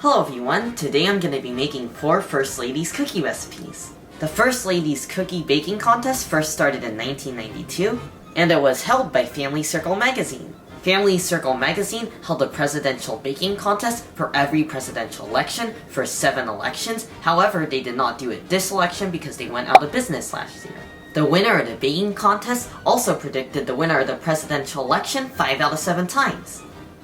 Hello everyone, today I'm going to be making 4 First Lady's cookie recipes. The First Lady's cookie baking contest first started in 1992, and it was held by Family Circle magazine. Family Circle magazine held a presidential baking contest for every presidential election for 7 elections, however they did not do it this election because they went out of business last year. The winner of the baking contest also predicted the winner of the presidential election 5 out of 7 times.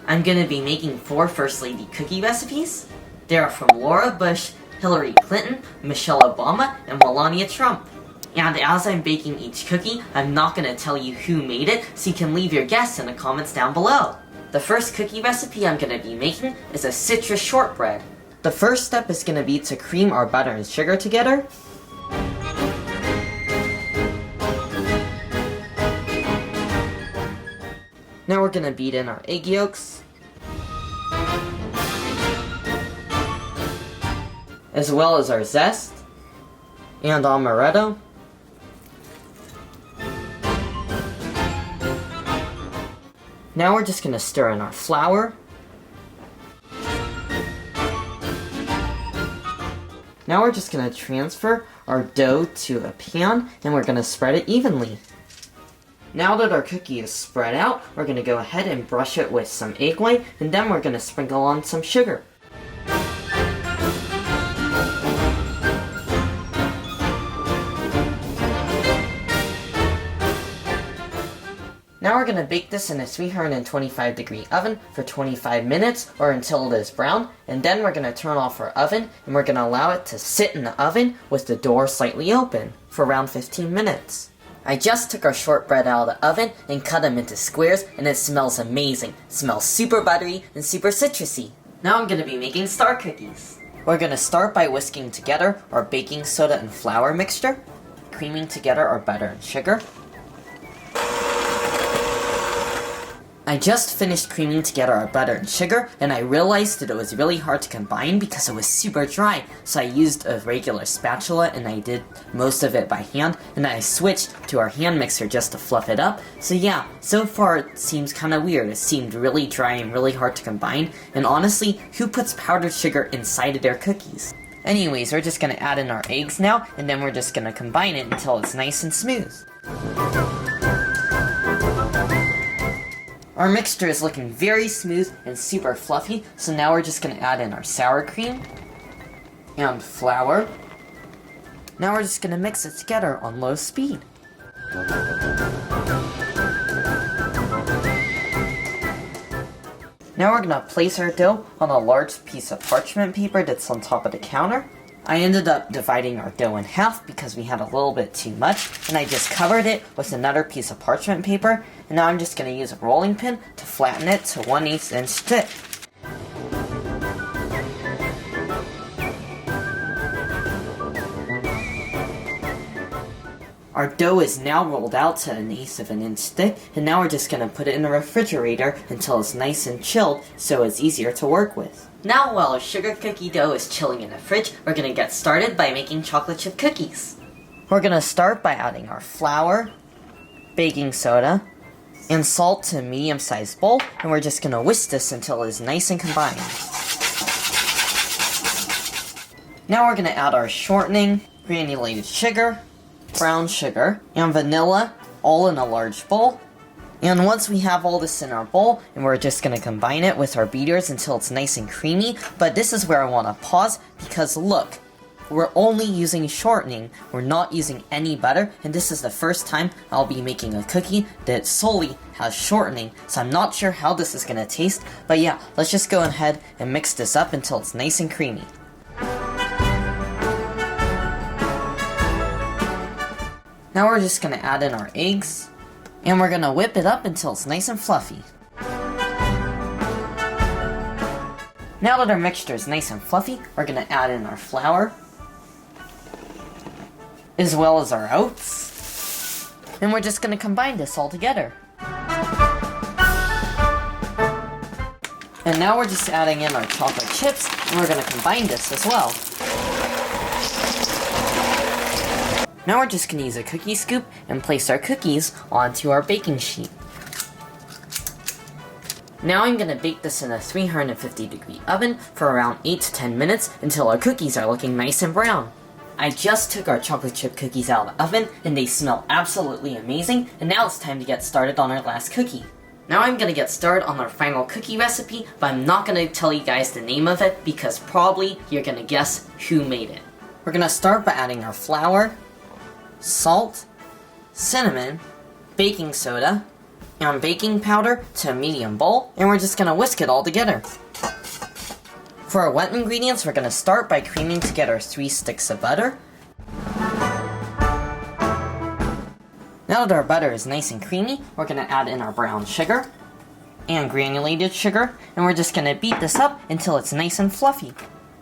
I'm going to be making 4 First Lady cookie recipes. They are from Laura Bush, Hillary Clinton, Michelle Obama, and Melania Trump. And as I'm baking each cookie, I'm not going to tell you who made it, so you can leave your guess in the comments down below. The first cookie recipe I'm going to be making is a citrus shortbread. The first step is going to be to cream our butter and sugar together. Now we're going to beat in our egg yolks, as well as our zest and amaretto. Now we're just going to stir in our flour. Now we're just going to transfer our dough to a pan and we're going to spread it evenly. Now that our cookie is spread out, we're going to go ahead and brush it with some egg white, and then we're going to sprinkle on some sugar. Now we're going to bake this in a 325-degree oven for 25 minutes or until it is brown, and then we're going to turn off our oven and we're going to allow it to sit in the oven with the door slightly open for around 15 minutes. I just took our shortbread out of the oven and cut them into squares, and it smells amazing. It smells super buttery and super citrusy. Now I'm going to be making star cookies. We're going to start by whisking together our baking soda and flour mixture, creaming together our butter and sugar. I just finished creaming together our butter and sugar, and I realized that it was really hard to combine because it was super dry, so I used a regular spatula and I did most of it by hand, and then I switched to our hand mixer just to fluff it up. So yeah, so far it seems kinda weird. It seemed really dry and really hard to combine, and honestly, who puts powdered sugar inside of their cookies? Anyways, we're just gonna add in our eggs now, and then we're just gonna combine it until it's nice and smooth. Our mixture is looking very smooth and super fluffy, so now we're just going to add in our sour cream and flour. Now we're just going to mix it together on low speed. Now we're going to place our dough on a large piece of parchment paper that's on top of the counter. I ended up dividing our dough in half because we had a little bit too much, and I just covered it with another piece of parchment paper, and now I'm just going to use a rolling pin to flatten it to 1/8 inch thick. Our dough is now rolled out to 1/8 inch thick, and now we're just going to put it in the refrigerator until it's nice and chilled so it's easier to work with. Now while our sugar cookie dough is chilling in the fridge, we're going to get started by making chocolate chip cookies. We're going to start by adding our flour, baking soda, and salt to a medium-sized bowl, and we're just going to whisk this until it is nice and combined. Now we're going to add our shortening, granulated sugar, brown sugar, and vanilla all in a large bowl. And once we have all this in our bowl, and we're just going to combine it with our beaters until it's nice and creamy, but this is where I want to pause because look, we're only using shortening, we're not using any butter, and this is the first time I'll be making a cookie that solely has shortening, so I'm not sure how this is going to taste, but yeah, let's just go ahead and mix this up until it's nice and creamy. Now we're just going to add in our eggs, and we're going to whip it up until it's nice and fluffy. Now that our mixture is nice and fluffy, we're going to add in our flour, as well as our oats, and we're just going to combine this all together. And now we're just adding in our chocolate chips, and we're going to combine this as well. Now we're just going to use a cookie scoop and place our cookies onto our baking sheet. Now I'm gonna bake this in a 350-degree oven for around 8 to 10 minutes until our cookies are looking nice and brown. I just took our chocolate chip cookies out of the oven and they smell absolutely amazing, and now it's time to get started on our last cookie. Now I'm gonna get started on our final cookie recipe, but I'm not gonna tell you guys the name of it because probably you're gonna guess who made it. We're gonna start by adding our flour, salt, cinnamon, baking soda, and baking powder to a medium bowl, and we're just gonna whisk it all together. For our wet ingredients, we're gonna start by creaming together 3 sticks of butter. Now that our butter is nice and creamy, we're gonna add in our brown sugar and granulated sugar, and we're just gonna beat this up until it's nice and fluffy.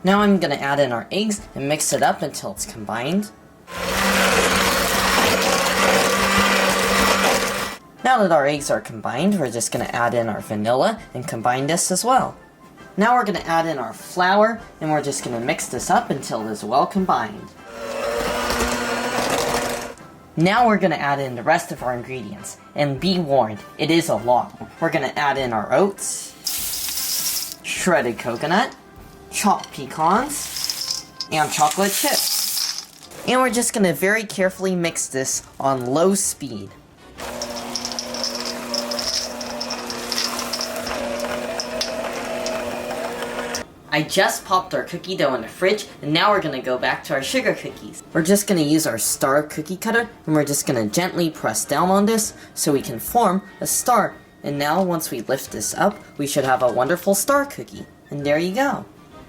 Now I'm gonna add in our eggs and mix it up until it's combined. Now that our eggs are combined, we're just going to add in our vanilla and combine this as well. Now we're going to add in our flour, and we're just going to mix this up until it is well combined. Now we're going to add in the rest of our ingredients, and be warned, it is a lot. We're going to add in our oats, shredded coconut, chopped pecans, and chocolate chips. And we're just going to very carefully mix this on low speed. I just popped our cookie dough in the fridge, and now we're gonna go back to our sugar cookies. We're just gonna use our star cookie cutter, and we're just gonna gently press down on this so we can form a star. And now once we lift this up, we should have a wonderful star cookie. And there you go.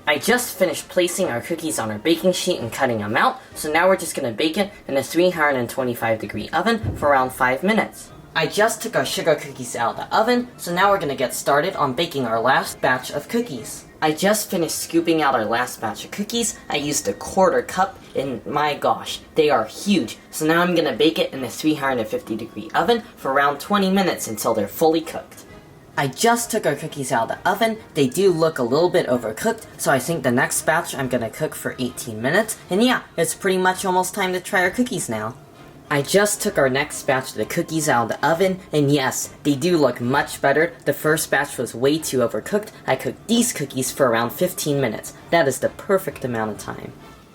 I just finished placing our cookies on our baking sheet and cutting them out, so now we're just gonna bake it in a 325-degree oven for around 5 minutes. I just took our sugar cookies out of the oven, so now we're gonna get started on baking our last batch of cookies. I just finished scooping out our last batch of cookies. I used a 1/4 cup, and my gosh, they are huge. So now I'm gonna bake it in a 350-degree oven for around 20 minutes until they're fully cooked. I just took our cookies out of the oven. They do look a little bit overcooked, so I think the next batch I'm gonna cook for 18 minutes. And yeah, it's pretty much almost time to try our cookies now. I just took our next batch of the cookies out of the oven, and yes, they do look much better. The first batch was way too overcooked. I cooked these cookies for around 15 minutes. That is the perfect amount of time.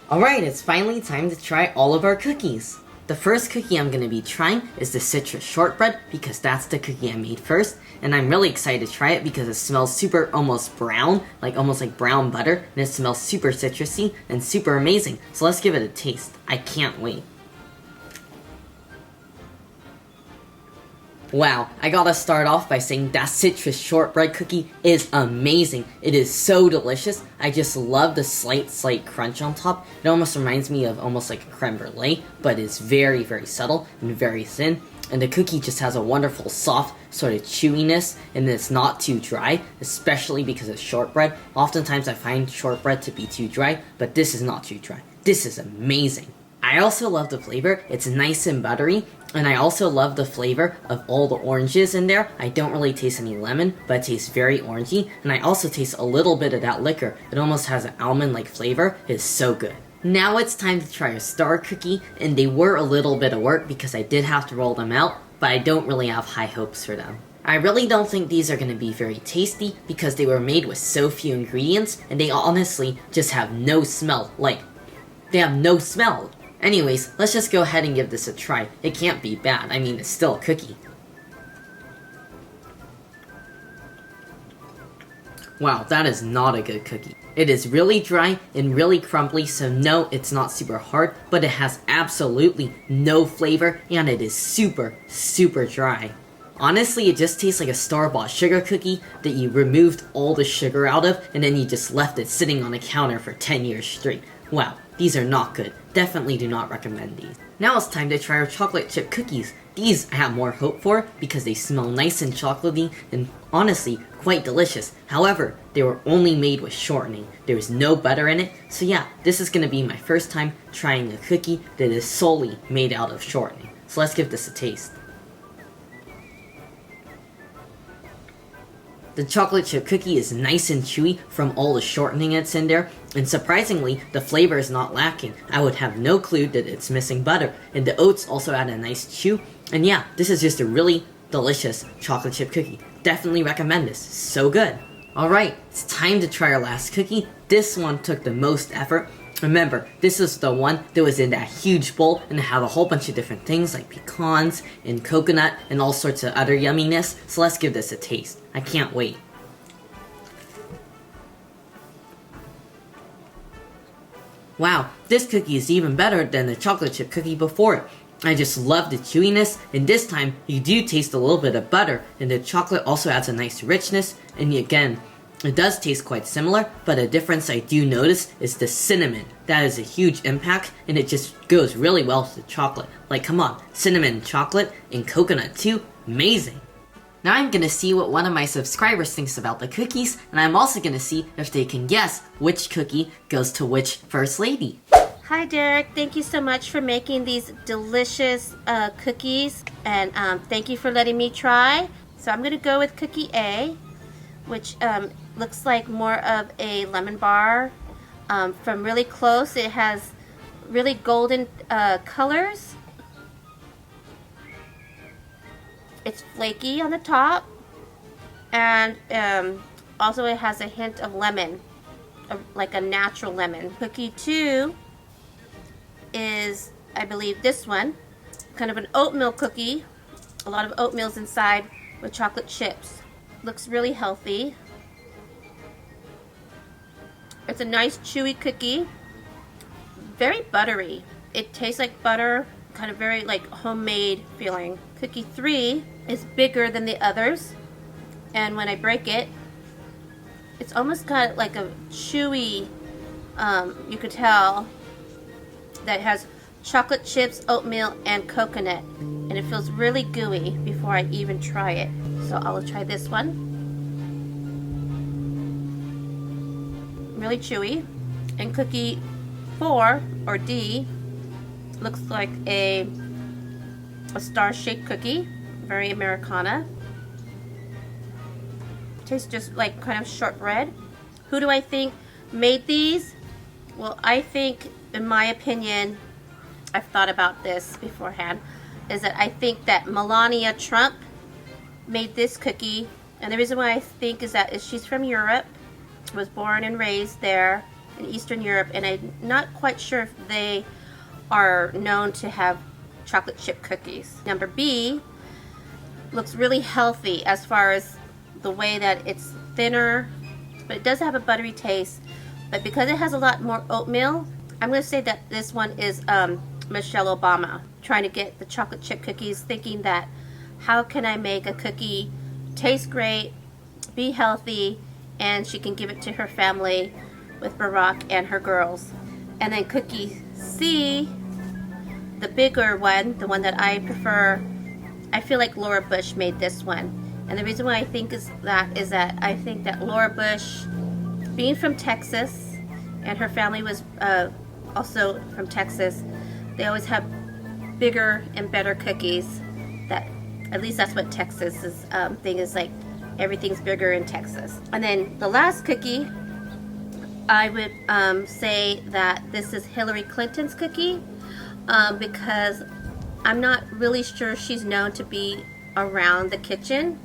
Alright, it's finally time to try all of our cookies. The first cookie I'm going to be trying is the citrus shortbread, because that's the cookie I made first, and I'm really excited to try it because it smells super almost brown, almost like brown butter, and it smells super citrusy and super amazing. So let's give it a taste. I can't wait. Wow, I gotta start off by saying that citrus shortbread cookie is amazing. It is so delicious. I just love the slight crunch on top. It almost reminds me of almost like a creme brulee, but it's very, very subtle and very thin. And the cookie just has a wonderful soft sort of chewiness, and it's not too dry, especially because it's shortbread. Oftentimes I find shortbread to be too dry, but this is not too dry. This is amazing. I also love the flavor. It's nice and buttery, and I also love the flavor of all the oranges in there. I don't really taste any lemon, but it tastes very orangey, and I also taste a little bit of that liquor. It almost has an almond-like flavor. It is so good. Now it's time to try a star cookie, and they were a little bit of work because I did have to roll them out, but I don't really have high hopes for them. I really don't think these are going to be very tasty because they were made with so few ingredients, and they honestly just have no smell. They have no smell. Anyways, let's just go ahead and give this a try. It can't be bad. I mean, it's still a cookie. Wow, that is not a good cookie. It is really dry and really crumbly, so no, it's not super hard, but it has absolutely no flavor, and it is super, super dry. Honestly, it just tastes like a store-bought sugar cookie that you removed all the sugar out of, and then you just left it sitting on the counter for 10 years straight. Wow, these are not good. Definitely do not recommend these. Now it's time to try our chocolate chip cookies. These I have more hope for because they smell nice and chocolatey and honestly quite delicious. However, they were only made with shortening. There was no butter in it, so yeah, this is going to be my first time trying a cookie that is solely made out of shortening. So let's give this a taste. The chocolate chip cookie is nice and chewy from all the shortening that's in there, and surprisingly, the flavor is not lacking. I would have no clue that it's missing butter, and the oats also add a nice chew, and yeah, this is just a really delicious chocolate chip cookie. definitely recommend this. So good. Alright, it's time to try our last cookie. This one took the most effort. Remember, this is the one that was in that huge bowl and it had a whole bunch of different things like pecans and coconut and all sorts of other yumminess. So let's give this a taste. I can't wait. Wow, this cookie is even better than the chocolate chip cookie before it. I just love the chewiness, and this time you do taste a little bit of butter, and the chocolate also adds a nice richness, and again, it does taste quite similar, but a difference I do notice is the cinnamon. That is a huge impact, and it just goes really well with the chocolate. Like, come on, cinnamon, chocolate, and coconut too, amazing. Now I'm gonna see what one of my subscribers thinks about the cookies, and I'm also gonna see if they can guess which cookie goes to which First Lady. Hi Derek, thank you so much for making these delicious cookies, and thank you for letting me try. So I'm gonna go with cookie A, which looks like more of a lemon bar. From really close, it has really golden colors. It's flaky on the top, and also it has a hint of lemon, like a natural lemon. Cookie 2 is, I believe, this one, kind of an oatmeal cookie. A lot of oatmeal's inside with chocolate chips. Looks really healthy. It's a nice chewy cookie, very buttery. It tastes like butter, kind of very like homemade feeling. Cookie 3 is bigger than the others, and when I break it, it's almost got like a chewy, you could tell that it has chocolate chips, oatmeal, and coconut, and it feels really gooey before I even try it. So I'll try this one. Really chewy. And cookie 4, or D, looks like a star-shaped cookie, very Americana. Tastes just like kind of shortbread. Who do I think made these? Well, I think, in my opinion, I've thought about this beforehand, is that I think that Melania Trump made this cookie, and the reason why I think is that she's from Europe, was born and raised there in Eastern Europe, and I'm not quite sure if they are known to have chocolate chip cookies. Number B looks really healthy as far as the way that it's thinner, but it does have a buttery taste. But because it has a lot more oatmeal, I'm going to say that this one is Michelle Obama trying to get the chocolate chip cookies, thinking that how can I make a cookie taste great, be healthy, and she can give it to her family with Barack and her girls. And then cookie C, the bigger one, the one that I prefer, I feel like Laura Bush made this one. And the reason why I think is that I think that Laura Bush, being from Texas, and her family was also from Texas, they always have bigger and better cookies. That, at least that's what Texas's thing is, like everything's bigger in Texas. And then the last cookie, I would say that this is Hillary Clinton's cookie, because I'm not really sure she's known to be around the kitchen,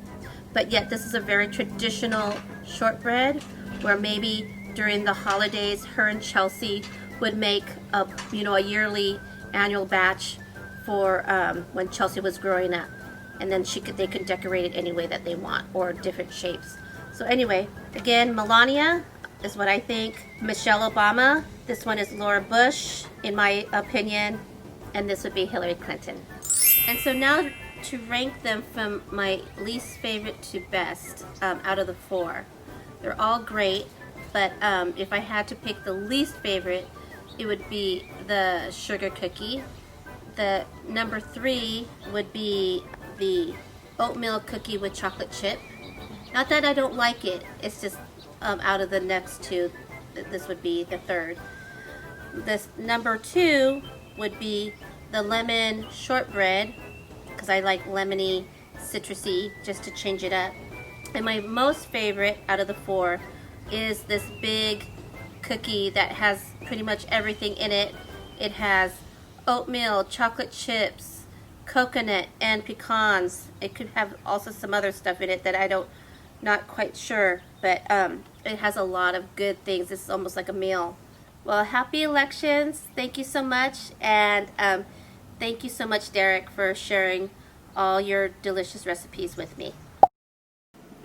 but yet this is a very traditional shortbread where maybe during the holidays her and Chelsea would make a yearly annual batch for when Chelsea was growing up, and then they could decorate it any way that they want, or different shapes. So anyway, again, Melania is what I think. Michelle Obama, this one is Laura Bush in my opinion, and this would be Hillary Clinton. And so now to rank them from my least favorite to best out of the 4. They're all great, but if I had to pick the least favorite, it would be the sugar cookie. The number 3 would be the oatmeal cookie with chocolate chip. Not that I don't like it, it's just out of the next 2, this would be the 3rd. This number 2 would be the lemon shortbread, because I like lemony, citrusy, just to change it up. And my most favorite out of the 4 is this big cookie that has pretty much everything in it. It has oatmeal, chocolate chips, coconut and pecans. It could have also some other stuff in it that I don't, not quite sure, but it has a lot of good things. This is almost like a meal. Well, happy elections. Thank you so much, and thank you so much, Derek, for sharing all your delicious recipes with me.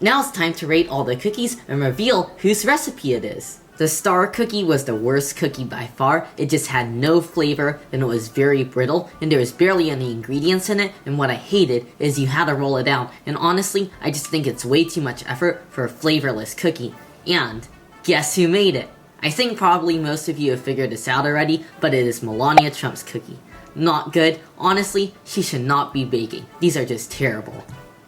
Now it's time to rate all the cookies and reveal whose recipe it is. The star cookie was the worst cookie by far. It just had no flavor and it was very brittle and there was barely any ingredients in it, and what I hated is you had to roll it out, and honestly I just think it's way too much effort for a flavorless cookie. And guess who made it? I think probably most of you have figured this out already, but it is Melania Trump's cookie. Not good. Honestly, she should not be baking. These are just terrible.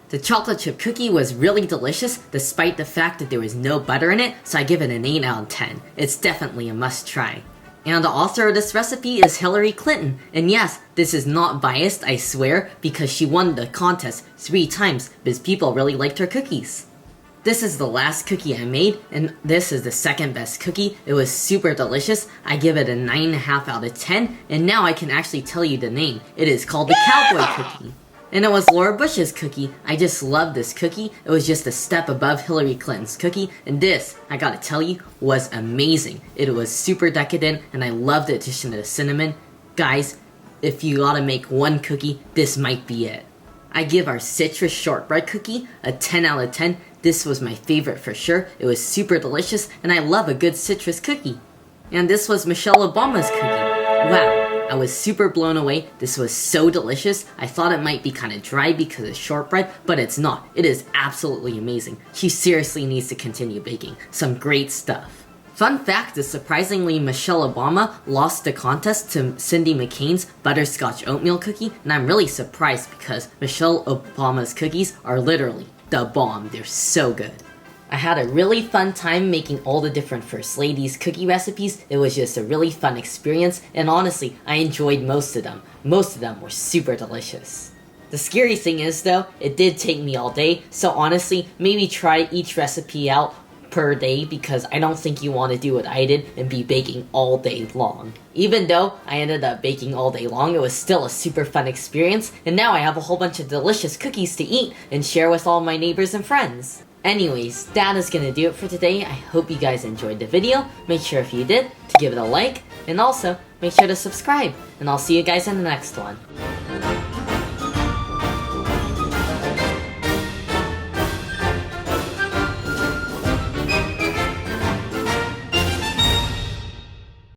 The chocolate chip cookie was really delicious despite the fact that there was no butter in it, so I give it an 8 out of 10. It's definitely a must try. And the author of this recipe is Hillary Clinton. And yes, this is not biased, I swear, because she won the contest 3 times because people really liked her cookies. This is the last cookie I made, and this is the second best cookie. It was super delicious. I give it a 9.5 out of 10, and now I can actually tell you the name. It is called the Cowboy Cookie. And it was Laura Bush's cookie. I just love this cookie. It was just a step above Hillary Clinton's cookie, and this, I gotta tell you, was amazing. It was super decadent, and I loved the addition of the cinnamon. Guys, if you gotta make one cookie, this might be it. I give our citrus shortbread cookie a 10 out of 10. This was my favorite for sure. It was super delicious, and I love a good citrus cookie. And this was Michelle Obama's cookie. Wow. I was super blown away. This was so delicious. I thought it might be kind of dry because it's shortbread, but it's not. It is absolutely amazing. She seriously needs to continue baking. Some great stuff. Fun fact is surprisingly Michelle Obama lost the contest to Cindy McCain's butterscotch oatmeal cookie, and I'm really surprised because Michelle Obama's cookies are literally the bomb. They're so good. I had a really fun time making all the different First Ladies cookie recipes. It was just a really fun experience, and honestly, I enjoyed most of them. Most of them were super delicious. The scary thing is though, it did take me all day, so honestly, maybe try each recipe out per day because I don't think you want to do what I did and be baking all day long. Even though I ended up baking all day long, it was still a super fun experience, and now I have a whole bunch of delicious cookies to eat and share with all my neighbors and friends. Anyways, that is gonna do it for today. I hope you guys enjoyed the video. Make sure if you did to give it a like, and also make sure to subscribe, and I'll see you guys in the next one.